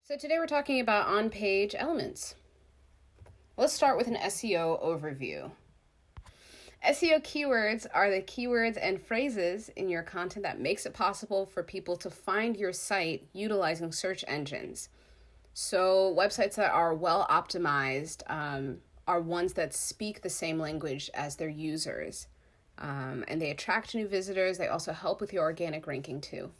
So today we're talking about on-page elements. Let's start with an SEO overview. SEO keywords are the keywords and phrases in your content that makes it possible for people to find your site utilizing search engines. So websites that are well optimized are ones that speak the same language as their users. And they attract new visitors. They also help with your organic ranking too.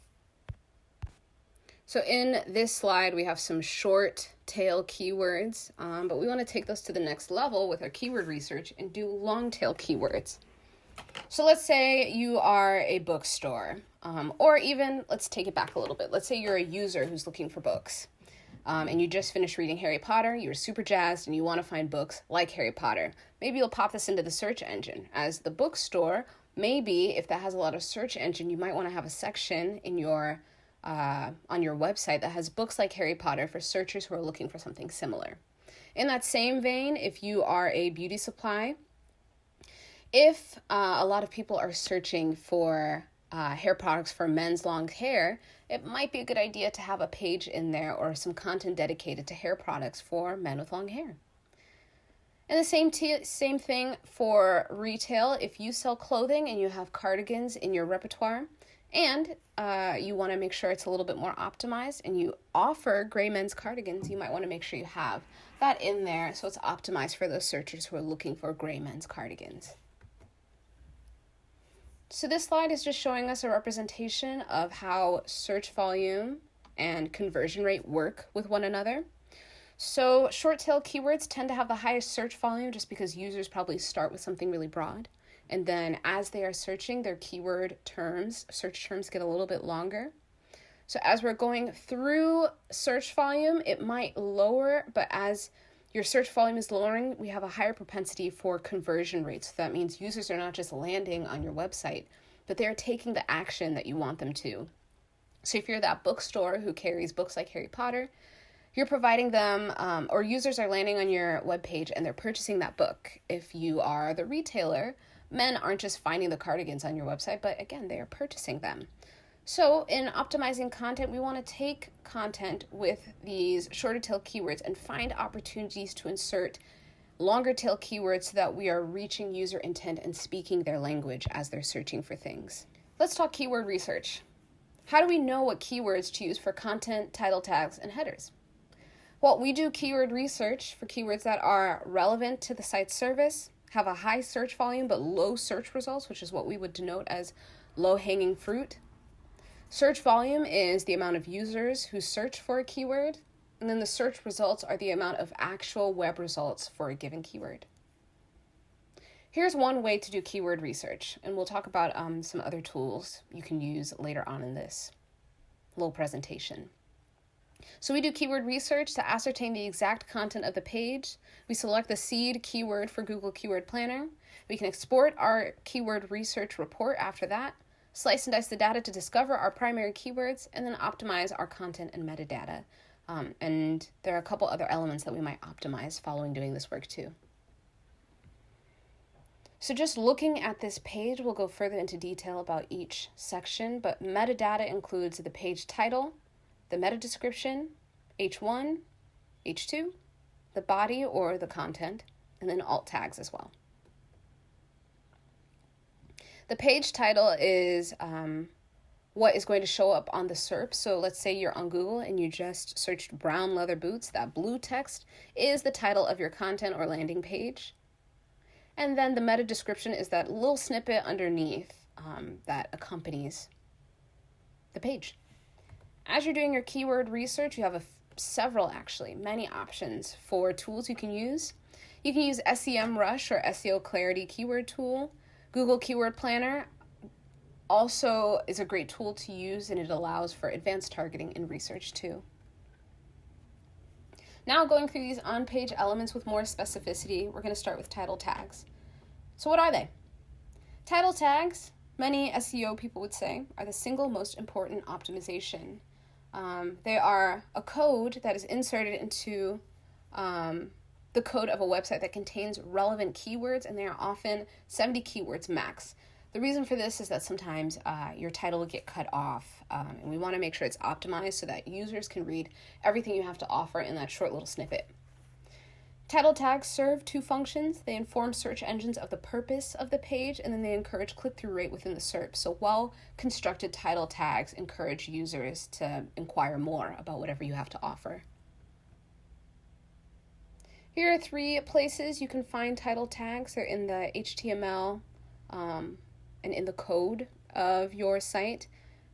So in this slide, we have some short tail keywords, but we want to take those to the next level with our keyword research and do long tail keywords. So let's say you are a bookstore, or even let's take it back a little bit. Let's say you're a user who's looking for books, and you just finished reading Harry Potter. You're super jazzed and you want to find books like Harry Potter. Maybe you'll pop this into the search engine. As the bookstore, maybe if that has a lot of search engine, you might want to have a section in your on your website that has books like Harry Potter for searchers who are looking for something similar. In that same vein, if you are a beauty supply, if a lot of people are searching for hair products for men's long hair, it might be a good idea to have a page in there or some content dedicated to hair products for men with long hair. And the same thing for retail. If you sell clothing and you have cardigans in your repertoire, and you want to make sure it's a little bit more optimized, and you offer gray men's cardigans, you might want to make sure you have that in there so it's optimized for those searchers who are looking for gray men's cardigans. So this slide is just showing us a representation of how search volume and conversion rate work with one another. So short tail keywords tend to have the highest search volume just because users probably start with something really broad. And then as they are searching, their keyword terms, search terms get a little bit longer. So as we're going through search volume, it might lower, but as your search volume is lowering, we have a higher propensity for conversion rates. So that means users are not just landing on your website, but they're taking the action that you want them to. So if you're that bookstore who carries books like Harry Potter, you're providing them, or users are landing on your webpage and they're purchasing that book. If you are the retailer, men aren't just finding the cardigans on your website, but again, they are purchasing them. So in optimizing content, we want to take content with these shorter tail keywords and find opportunities to insert longer tail keywords so that we are reaching user intent and speaking their language as they're searching for things. Let's talk keyword research. How do we know what keywords to use for content, title tags, and headers? Well, we do keyword research for keywords that are relevant to the site's service, have a high search volume but low search results, which is what we would denote as low-hanging fruit. Search volume is the amount of users who search for a keyword, and then the search results are the amount of actual web results for a given keyword. Here's one way to do keyword research, and we'll talk about some other tools you can use later on in this little presentation. So we do keyword research to ascertain the exact content of the page. We select the seed keyword for Google Keyword Planner. We can export our keyword research report after that, slice and dice the data to discover our primary keywords, and then optimize our content and metadata. And there are a couple other elements that we might optimize following doing this work too. So just looking at this page, we'll go further into detail about each section, but metadata includes the page title, the meta description, H1, H2, the body or the content, and then alt tags as well. The page title is what is going to show up on the SERP. So let's say you're on Google and you just searched brown leather boots. That blue text is the title of your content or landing page. And then the meta description is that little snippet underneath that accompanies the page. As you're doing your keyword research, you have many options for tools you can use. You can use SEMrush or SEO Clarity keyword tool. Google Keyword Planner also is a great tool to use, and it allows for advanced targeting in research too. Now going through these on-page elements with more specificity, we're going to start with title tags. So what are they? Title tags, many SEO people would say, are the single most important optimization. They are a code that is inserted into the code of a website that contains relevant keywords, and they are often 70 keywords max. The reason for this is that sometimes your title will get cut off, and we want to make sure it's optimized so that users can read everything you have to offer in that short little snippet. Title tags serve two functions. They inform search engines of the purpose of the page, and then they encourage click-through rate within the SERP. So well-constructed title tags encourage users to inquire more about whatever you have to offer. Here are 3 places you can find title tags. They're in the HTML and in the code of your site,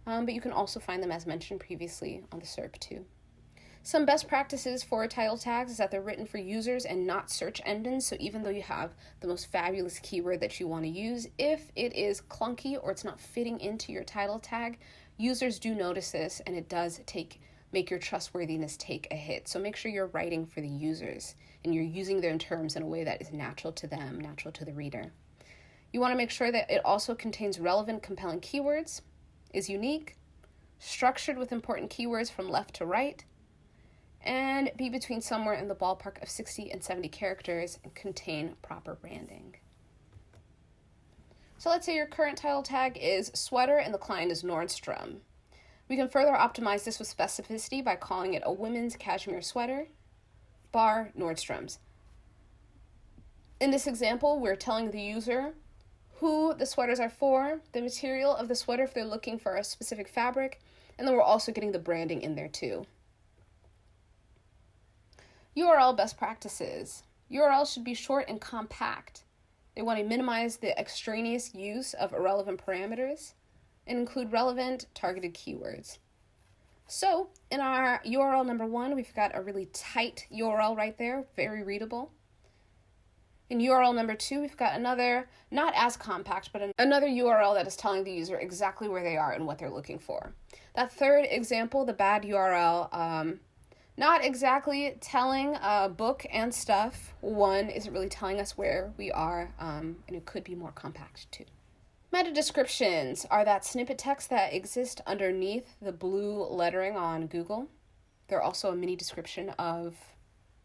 but you can also find them, as mentioned previously, on the SERP too. Some best practices for title tags is that they're written for users and not search engines. So even though you have the most fabulous keyword that you want to use, if it is clunky or it's not fitting into your title tag, users do notice this, and it does make your trustworthiness take a hit. So make sure you're writing for the users and you're using their terms in a way that is natural to them, natural to the reader. You want to make sure that it also contains relevant, compelling keywords, is unique, structured with important keywords from left to right, and be between somewhere in the ballpark of 60 and 70 characters and contain proper branding. So let's say your current title tag is sweater and the client is Nordstrom. We can further optimize this with specificity by calling it a women's cashmere sweater, bar Nordstrom's. In this example, we're telling the user who the sweaters are for, the material of the sweater if they're looking for a specific fabric, and then we're also getting the branding in there too. URL best practices. URLs should be short and compact. They want to minimize the extraneous use of irrelevant parameters and include relevant targeted keywords. So in our URL number 1, we've got a really tight URL right there, very readable. In URL number 2, we've got another, not as compact, but another URL that is telling the user exactly where they are and what they're looking for. That third example, the bad URL, not exactly telling book and stuff. 1 isn't really telling us where we are, and it could be more compact too. Meta descriptions are that snippet text that exists underneath the blue lettering on Google. They're also a mini description of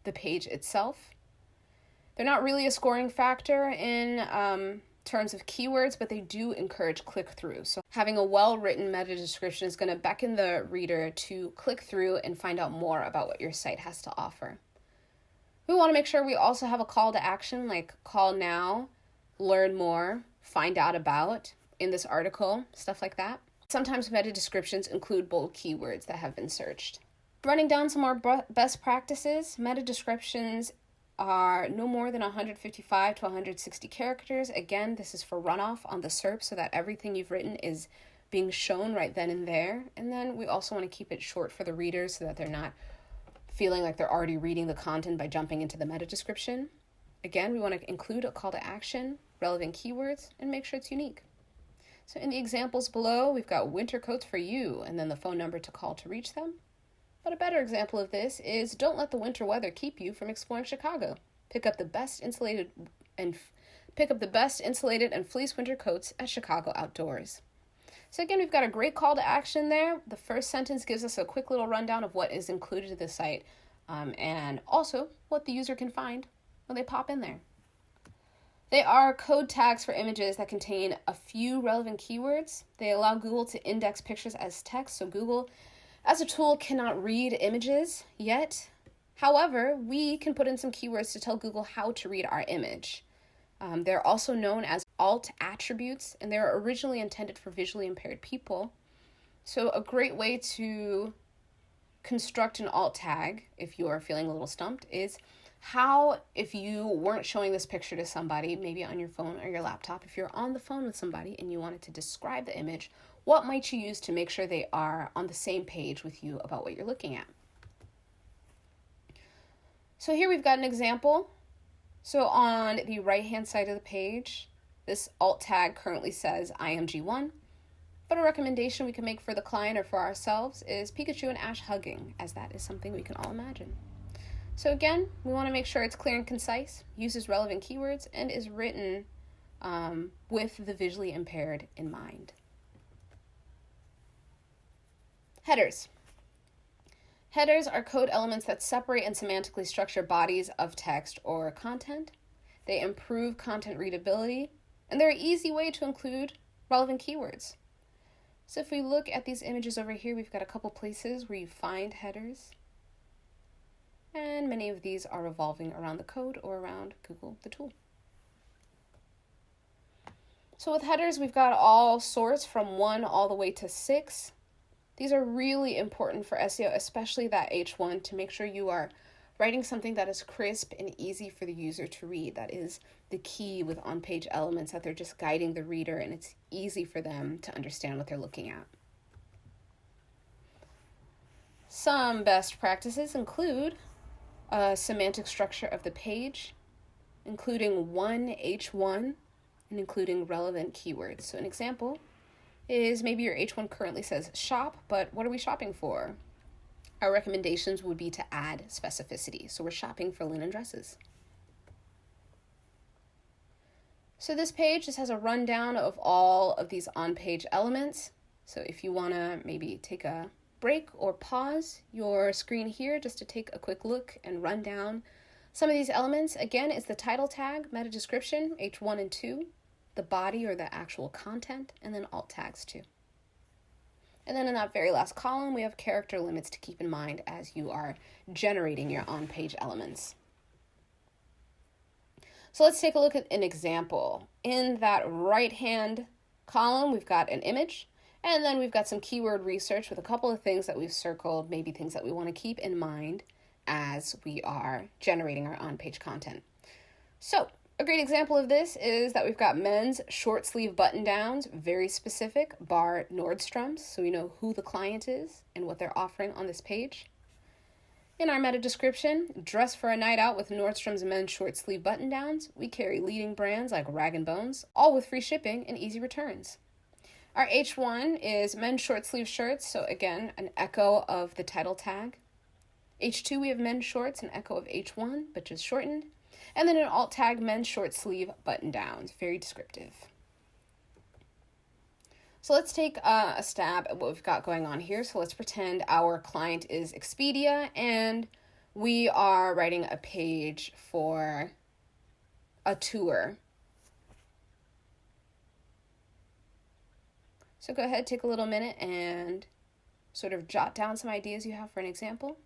the page itself. They're not really a scoring factor in terms of keywords, but they do encourage click-through. So having a well-written meta description is going to beckon the reader to click through and find out more about what your site has to offer. We want to make sure we also have a call to action, like call now, learn more, find out about in this article, stuff like that. Sometimes meta descriptions include bold keywords that have been searched. Running down some more best practices, meta descriptions are no more than 155 to 160 characters. Again, this is for runoff on the SERP so that everything you've written is being shown right then and there. And then we also want to keep it short for the readers so that they're not feeling like they're already reading the content by jumping into the meta description. Again, we want to include a call to action, relevant keywords, and make sure it's unique. So in the examples below, we've got winter coats for you and then the phone number to call to reach them. But a better example of this is don't let the winter weather keep you from exploring Chicago. Pick up the best insulated and fleece winter coats at Chicago Outdoors. So again, we've got a great call to action there. The first sentence gives us a quick little rundown of what is included in the site and also what the user can find when they pop in there. They are code tags for images that contain a few relevant keywords. They allow Google to index pictures as text, so Google as a tool cannot read images yet. However, we can put in some keywords to tell Google how to read our image. They're also known as alt attributes, and they're originally intended for visually impaired people. So a great way to construct an alt tag, if you are feeling a little stumped, is how, if you weren't showing this picture to somebody, maybe on your phone or your laptop, if you're on the phone with somebody and you wanted to describe the image, what might you use to make sure they are on the same page with you about what you're looking at? So here we've got an example. So on the right-hand side of the page, this alt tag currently says IMG1, but a recommendation we can make for the client or for ourselves is Pikachu and Ash hugging, as that is something we can all imagine. So again, we want to make sure it's clear and concise, uses relevant keywords, and is written with the visually impaired in mind. Headers. Headers are code elements that separate and semantically structure bodies of text or content. They improve content readability, and they're an easy way to include relevant keywords. So if we look at these images over here, we've got a couple places where you find headers. And many of these are revolving around the code or around Google, the tool. So with headers, we've got all sorts from 1 all the way to 6. These are really important for SEO, especially that H1, to make sure you are writing something that is crisp and easy for the user to read. That is the key with on-page elements, that they're just guiding the reader and it's easy for them to understand what they're looking at. Some best practices include a semantic structure of the page, including one H1 and including relevant keywords. So an example is maybe your H1 currently says shop, but what are we shopping for? Our recommendations would be to add specificity. So we're shopping for linen dresses. So this page just has a rundown of all of these on-page elements. So if you want to maybe take a break or pause your screen here just to take a quick look and run down some of these elements. Again, it's the title tag, meta description, H1 and 2, the body or the actual content, and then alt tags too. And then in that very last column, we have character limits to keep in mind as you are generating your on-page elements. So let's take a look at an example. In that right-hand column, we've got an image, and then we've got some keyword research with a couple of things that we've circled, maybe things that we want to keep in mind as we are generating our on-page content. So a great example of this is that we've got men's short sleeve button downs, very specific, bar Nordstrom's, so we know who the client is and what they're offering on this page. In our meta description, dress for a night out with Nordstrom's men's short sleeve button downs. We carry leading brands like Rag & Bones, all with free shipping and easy returns. Our H1 is men's short sleeve shirts, so again, an echo of the title tag. H2, we have men's shorts, an echo of H1, but just shortened. And then an alt tag, men's short sleeve button downs, very descriptive. So let's take a stab at what we've got going on here. So let's pretend our client is Expedia and we are writing a page for a tour. So go ahead, take a little minute and sort of jot down some ideas you have for an example.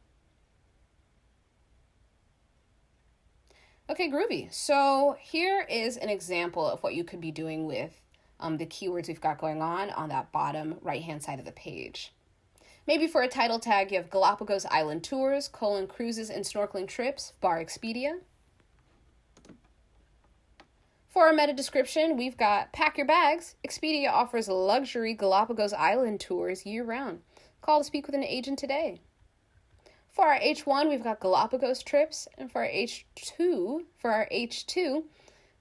Okay, groovy. So here is an example of what you could be doing with the keywords we've got going on that bottom right-hand side of the page. Maybe for a title tag, you have Galapagos Island Tours, cruises and snorkeling trips, bar Expedia. For our meta description, we've got pack your bags. Expedia offers luxury Galapagos Island tours year-round. Call to speak with an agent today. For our H1, we've got Galapagos trips, and for our H2,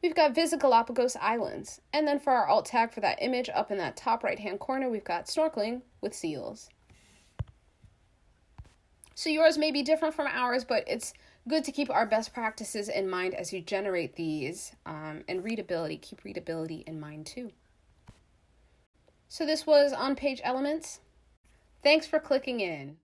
we've got visit Galapagos Islands. And then for our alt tag for that image up in that top right-hand corner, we've got snorkeling with seals. So yours may be different from ours, but it's good to keep our best practices in mind as you generate these, and readability. Keep readability in mind too. So this was On-Page Elements. Thanks for clicking in.